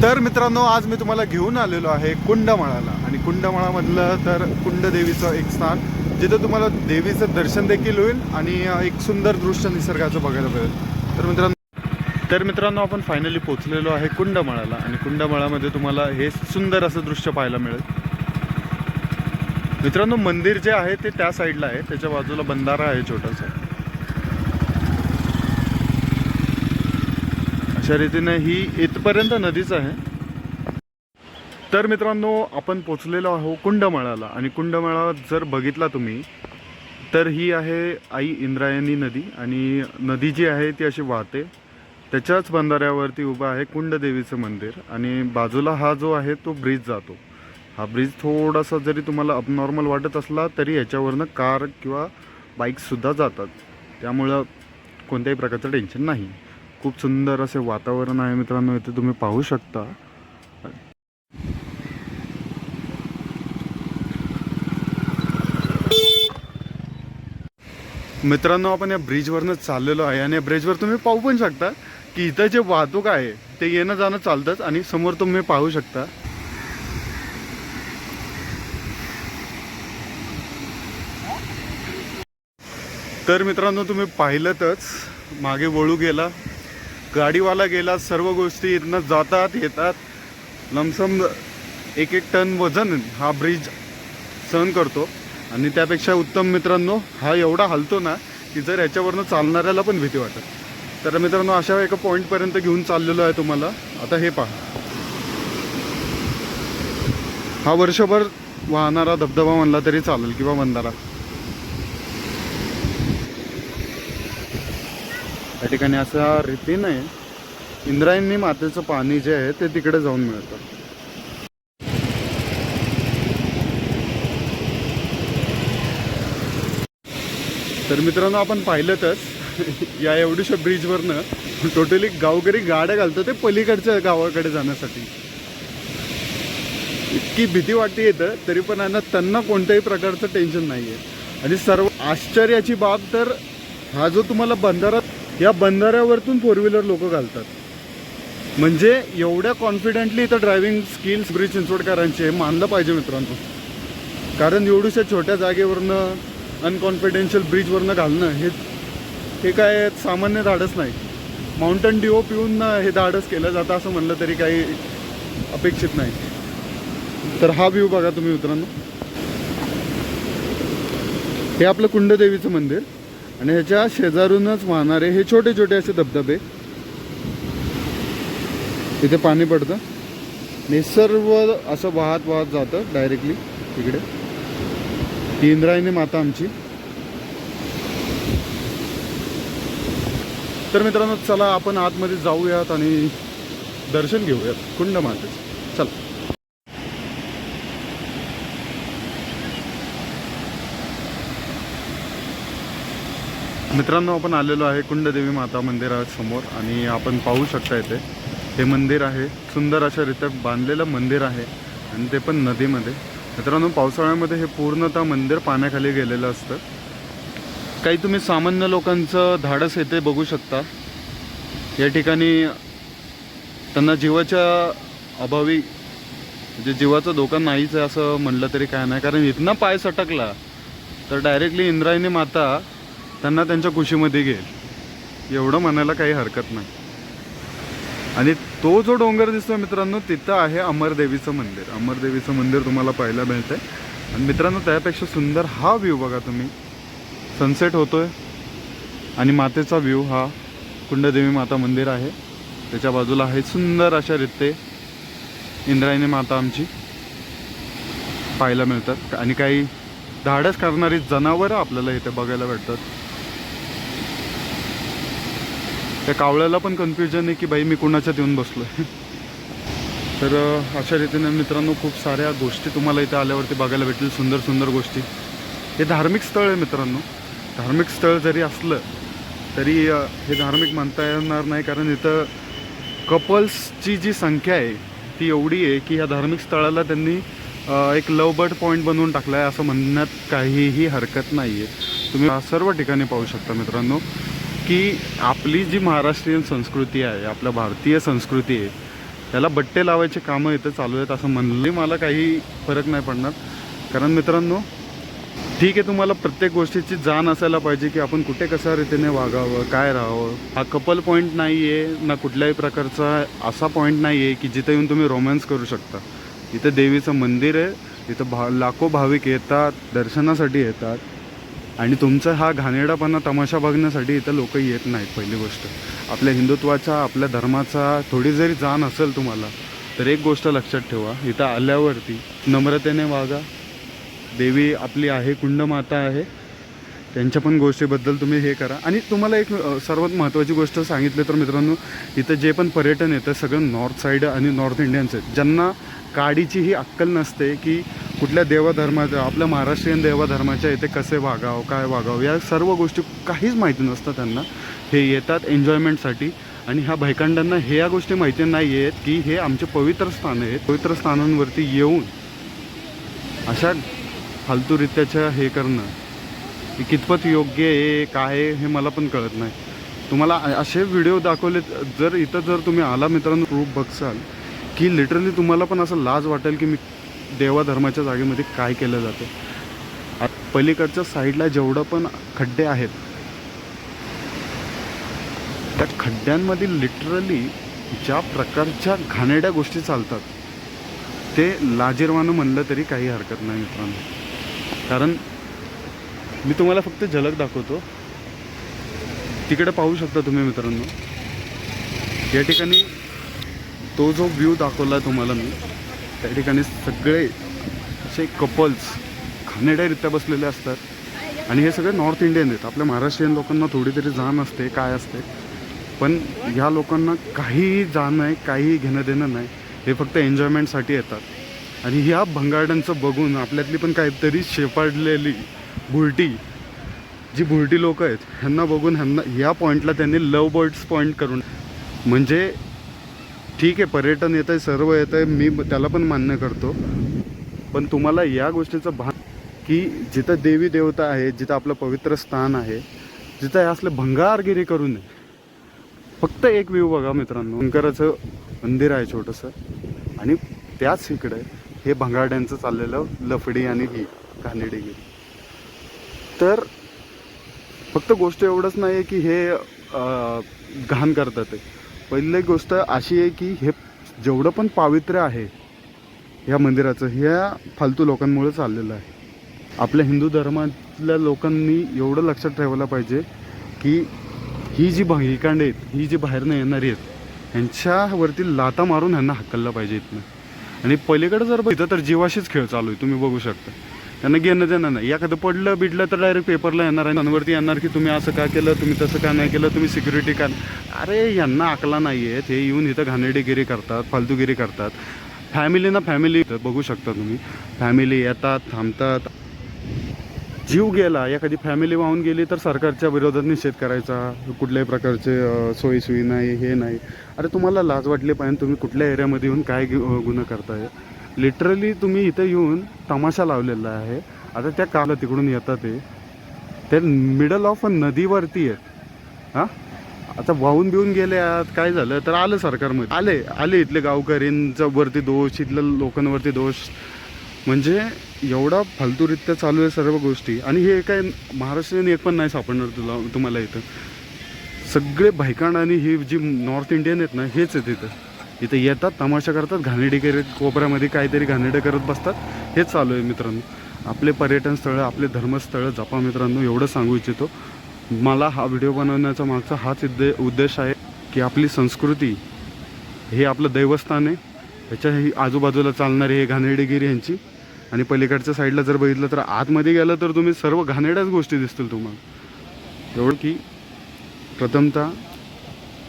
तर मित्रांनो, आज मी तुम्हाला घेऊन आलेलो आहे कुंडमाळाला. आणि कुंडमाळामधलं तर कुंडदेवीचं एक स्थान, जिथं तुम्हाला देवीचं दर्शन देखील होईल आणि एक सुंदर दृश्य निसर्गाचं बघायला मिळेल. तर मित्रांनो आपण फायनली पोहोचलेलो आहे कुंडमाळाला. आणि कुंडमाळामध्ये तुम्हाला हे सुंदर असं दृश्य पाहायला मिळेल. मित्रांनो, मंदिर जे आहे ते त्या साईडला आहे, त्याच्या बाजूला बंधारा आहे छोटासा. अशा रीतीने ही इथपर्यंत नदीच आहे. तर मित्रांनो, आपण पोचलेलो आहोत कुंडमाळाला. आणि कुंडमाळा जर बघितला तुम्ही तर ही आहे आई इंद्रायणी नदी. आणि नदी जी आहे ती अशी वाहते, त्याच्याच बंधाऱ्यावरती उभं आहे कुंडदेवीचं मंदिर. आणि बाजूला हा जो आहे तो ब्रिज जातो. हा ब्रिज थोडासा जरी तुम्हाला अबनॉर्मल वाटत असला तरी याच्यावरनं कार किंवा बाईक्ससुद्धा जातात, त्यामुळं कोणत्याही प्रकारचं टेन्शन नाही. खूप सुंदर असे वातावरण आहे मित्रांनो, इथे तुम्ही पाहू शकता. मित्रांनो, आपण या ब्रिजवरनं चाललेलो आहे आणि या ब्रिजवर तुम्ही पाहू पण शकता की इथं जे वाहतूक आहे ते येणं जाणं चालतंच. आणि समोर तुम्ही पाहू शकता तर मित्रांनो, तुम्ही पाहिलंतच, मागे वळू गेला, गाडीवाला गेला, सर्व गोष्टी इथनं जातात येतात. लमसम 1-1 टन वजन हा ब्रिज सहन करतो. आणि त्यापेक्षा उत्तम मित्रांनो, हा एवढा हलतो ना की जर ह्याच्यावरनं चालणाऱ्याला पण भीती वाटत. तर मित्रांनो, अशा एका पॉईंटपर्यंत घेऊन चाललेलो आहे तुम्हाला. आता हे पहा, हा वर्षभर वाहणारा धबधबा म्हणला तरी चालेल किंवा बंधारा. या ठिकाणी अशा रीतीने इंद्रायणी मातेचं पाणी जे आहे ते तिकडे जाऊन मिळतं. तर मित्रांनो, आपण पाहिलंतच या एवढ्याशा ब्रिजवरनं टोटली गावकरी गाड्या घालतात ते पलीकडच्या गावाकडे जाण्यासाठी. इतकी भीती वाटते येतं तरी पण आहे ना, त्यांना कोणत्याही प्रकारचं टेन्शन नाही आहे. आणि सर्व आश्चर्याची बाब तर हा जो तुम्हाला बंधारा, या बंधाऱ्यावरतून 4 व्हीलर लोक घालतात. म्हणजे एवढ्या कॉन्फिडेंटली इथं ड्रायव्हिंग स्किल्स ब्रिज चिंचवडकरांचे मानलं पाहिजे मित्रांनो. कारण एवढ्याशा छोट्या जागेवरनं अनकॉन्फिडेन्शियल ब्रिजवरनं घालणं हे काय सामान्य धाडस नाही. माउंटन ड्यू पिऊन हे धाडस केलं जातं असं म्हणलं तरी काही अपेक्षित नाही. तर हा व्ह्यू बघा तुम्ही मित्रांनो, हे आपलं कुंडदेवीचं मंदिर आणि ह्याच्या शेजारूनच वाहणारे हे छोटे छोटे असे धबधबे. इथे पाणी पडतं आणि सर्व असं वाहत वाहत जातं डायरेक्टली तिकडे. ही इंद्रायणी माता आमची. तर मित्रांनो, चला आपण आतमध्ये जाऊयात आणि दर्शन घेऊयात कुंड मातेचं. चला. मित्रांनो, आपण आलेलो आहे कुंडदेवी माता मंदिरासमोर. आणि आपण पाहू शकता इथे हे मंदिर आहे, सुंदर अशा रीत्या बांधलेलं मंदिर आहे आणि ते पण नदीमध्ये. मित्रांनो, पावसाळ्यामध्ये हे पूर्णतः मंदिर पाण्याखाली गेलेलं असतं. काही तुम्ही सामान्य लोकांचं धाडस येथे बघू शकता. या ठिकाणी त्यांना जीवाच्या अभावी, म्हणजे जीवाचा धोका नाहीच आहे असं म्हणलं तरी काय नाही. कारण इथनं पाय सटकला तर डायरेक्टली इंद्रायणी माता त्यांना त्यांच्या कुशीमध्ये घेईल, एवढं म्हणायला काही हरकत नाही. आणि तो जो डोंगर दिसतो मित्रांनो, तिथं आहे अमरदेवीचं मंदिर. अमरदेवीचं मंदिर तुम्हाला पाहायला मिळतंय. आणि मित्रांनो, त्यापेक्षा सुंदर हा व्ह्यू बघा तुम्ही. सनसेट होतोय आणि मातेचा व्ह्यू हा कुंडदेवी माता मंदिर आहे, त्याच्या बाजूला आहे सुंदर अशा रीते इंद्रायणी माता आमची पाहायला मिळतात. आणि काही धाडस करणारी जनावरं आपल्याला इथे बघायला भेटतात. त्या कावळ्याला पण कन्फ्युजन आहे की बाई मी कुणाच्यात येऊन बसलो आहे. तर अशा रीतीने मित्रांनो, खूप साऱ्या गोष्टी तुम्हाला इथे आल्यावरती बघायला भेटतील, सुंदर सुंदर गोष्टी. हे धार्मिक स्थळ आहे मित्रांनो. धार्मिक स्थळ जरी असलं तरी हे धार्मिक म्हणता येणार नाही, कारण इथं कपल्सची जी संख्या आहे ती एवढी आहे की ह्या धार्मिक स्थळाला त्यांनी एक लव बर्ड पॉईंट बनवून टाकला आहे असं म्हणण्यात काहीही हरकत नाही आहे. तुम्ही सर्व ठिकाणी पाहू शकता मित्रांनो की आपली जी महाराष्ट्रीयन संस्कृती आहे, आपल्या भारतीय संस्कृती आहे, त्याला बट्टे लावायचे कामं इथं चालू आहेत असं म्हणले मला काही फरक नाही पडणार. कारण मित्रांनो ठीक आहे, तुम्हाला प्रत्येक गोष्टीची जाण असायला पाहिजे की आपण कुठे कशा रीतीने वागावं, काय राहावं. हा कपल पॉईंट नाही आहे ना, कुठल्याही प्रकारचा असा पॉईंट नाही आहे की जिथं येऊन तुम्ही रोमॅन्स करू शकता. इथं देवीचं मंदिर आहे, इथं लाखो भाविक येतात, दर्शनासाठी येतात. आणि तुमचा हा घाणेरडापणा तमाशा बघण्यासाठी इथं लोक येत नाहीत. पहिली गोष्ट, आपल्या हिंदुत्वाचा, आपल्या धर्माचा थोडी जरी जाण असेल तुम्हाला तर एक गोष्ट लक्षात ठेवा, इथं आल्यावरती नम्रतेने वागा. देवी आपली आहे, कुंडमाता आहे, त्यांच्या पण गोष्टीबद्दल तुम्ही हे करा. आणि तुम्हाला एक सर्वात महत्त्वाची गोष्ट सांगितली तर मित्रांनो, इथं जे पण पर्यटन येतं सगळं नॉर्थ साईड आणि नॉर्थ इंडियन्स आहेत, ज्यांना काडीची ही अक्कल नसते की कुठल्या देवाधर्माचं, आपल्या महाराष्ट्रीयन देवाधर्माच्या इथे कसे वागावं, काय वागावं, या सर्व गोष्टी काहीच माहिती नसतं त्यांना. हे येतात एन्जॉयमेंटसाठी आणि ह्या भायखंडांना ह्या गोष्टी माहिती नाही आहेत की हे आमचे पवित्र स्थान आहेत. पवित्र स्थानांवरती येऊन अशा फालतूरित्याच्या हे करणं हे कितपत योग्य आहे, काय आहे हे मला पण कळत नाही. तुम्हाला असे व्हिडिओ दाखवले, जर इथं जर तुम्ही आला मित्रांनो, प्रूफ बघसाल की लिटरली तुम्हाला पण असं लाज वाटेल की मी देवाधर्माच्या जागेमध्ये काय केलं जातं. पलीकडच्या साईडला जेवढं पण खड्डे आहेत त्या खड्ड्यांमध्ये लिटरली ज्या प्रकारच्या घाणेरड्या गोष्टी चालतात ते लाजिरवाणं म्हणलं तरी काही हरकत नाही मित्रांनो. कारण मी तुम्हाला फक्त झलक दाखवतो, तिकडे पाहू शकता तुम्ही मित्रांनो. या ठिकाणी तो जो व्ह्यू दाखवला तुम्हाला मी, त्या ठिकाणी सगळे असे कपल्स घाणेरड्यारित्या बसलेले असतात. आणि हे सगळे नॉर्थ इंडियन आहेत. आपल्या महाराष्ट्रीयन लोकांना थोडी तरी जाण असते काय असते, पण ह्या लोकांना काहीही जाण नाही, काहीही घेणं देणं नाही. हे फक्त एन्जॉयमेंटसाठी येतात. आणि ह्या भंगारड्यांचं बघून आपल्यातली पण काहीतरी शेपाडलेली भुरटी, जी भुरटी लोक आहेत, ह्यांना बघून ह्यांना ह्या पॉईंटला त्यांनी लव बर्ड्स पॉईंट करून, म्हणजे ठीक आहे पर्यटन येतं आहे, सर्व येतं आहे, मी त्याला पण मान्य करतो, पण तुम्हाला या गोष्टीचं भान की जिथं देवी देवता आहे, जिथं आपलं पवित्र स्थान आहे, जिथं हे असलं भंगारगिरी करू नये. फक्त एक व्ह्यू बघा मित्रांनो, शंकराचं मंदिर आहे छोटंसं, आणि त्याच इकडे हे भंगारड्यांचं चाललेलं लफडी आणि ही घाणेरडीगिरी. तर फक्त गोष्ट एवढंच नाही आहे की हे घाण करतात आहे. पहिली गोष्ट अशी आहे की हे जेवढं पण पावित्र्य आहे ह्या मंदिराचं, ह्या फालतू लोकांमुळे चाललेलं आहे. आपल्या हिंदू धर्मातल्या लोकांनी एवढं लक्षात ठेवायला पाहिजे की ही जी भाईकांड आहेत, ही जी बाहेरनं येणारी आहेत, ह्यांच्यावरती लाता मारून ह्यांना हकललं पाहिजे इथनं. आणि पलीकडे जर बघितलं तर जीवाशीच खेळ चालू आहे, तुम्ही बघू शकता. त्यांना घेणं देणं नाही. एखादं पडलं बिडलं तर डायरेक्ट पेपरला येणार आहे, त्यांवरती येणार की तुम्ही असं का केलं, तुम्ही तसं का नाही केलं, तुम्ही सिक्युरिटी का. अरे यांना अकला नाही आहेत, हे येऊन इथं घाणेरडीगिरी करतात, फालतूगिरी करतात. फॅमिली बघू शकता तुम्ही, फॅमिली येतात, थांबतात. जीव गेला, एखादी फॅमिली वाहून गेली तर सरकारच्या विरोधात निषेध करायचा, कुठल्याही प्रकारचे सोयीसुई नाही, हे नाही. अरे तुम्हाला लाज वाटली पाहिजे, तुम्ही कुठल्या एरियामध्ये येऊन काय गुन्हा करताय. लिटरली तुम्ही इथं येऊन तमाशा लावलेला आहे. आता त्या काला तिकडून येतात ते मिडल ऑफ नदीवरती आहेत. हां, आता वाहून बिहून गेले आत, काय झालं तर आलं सरकारमध्ये, आले इथले गावकऱ्यांचा वरती दोष, इथल्या लोकांवरती दोष. म्हणजे एवढा फालतूरित्या चालू आहे सर्व गोष्टी. आणि हे काय महाराष्ट्रीयन एक पण नाही सापडणार तुम्हाला इथं. सगळे भायकांड आणि ही जी नॉर्थ इंडियन आहेत ना, हेच आहेत इथं येतात, तमाशा करतात, घाणेरडी करत, कोपऱ्यामध्ये काहीतरी घाणेरडे करत बसतात. हेच चालू आहे मित्रांनो. आपले पर्यटन स्थळं, आपले धर्मस्थळं जपा मित्रांनो, एवढं सांगू इच्छितो. मला हा व्हिडिओ बनवण्याचा मागचा हाच उद्देश आहे की आपली संस्कृती, हे आपलं दैवस्थान आहे, ह्याच्याही आजूबाजूला चालणारी हे घाणेरडीगिरी यांची. आणि पलीकडच्या साईडला जर बघितलं तर आतमध्ये गेलं तर तुम्ही सर्व घाणेरड्याच गोष्टी दिसतील तुम्हाला. एवढं की प्रथमतः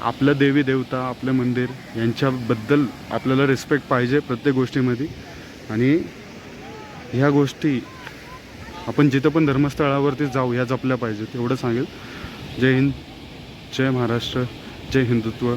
आपलं देवी देवता, आपलं मंदिर यांच्याबद्दल आपल्याला रिस्पेक्ट पाहिजे प्रत्येक गोष्टीमध्ये. आणि ह्या गोष्टी आपण जिथं पण धर्मस्थळावरती जाऊ ह्या जपल्या पाहिजेत, एवढं सांगेल. जय हिंद, जय महाराष्ट्र, जय हिंदुत्व.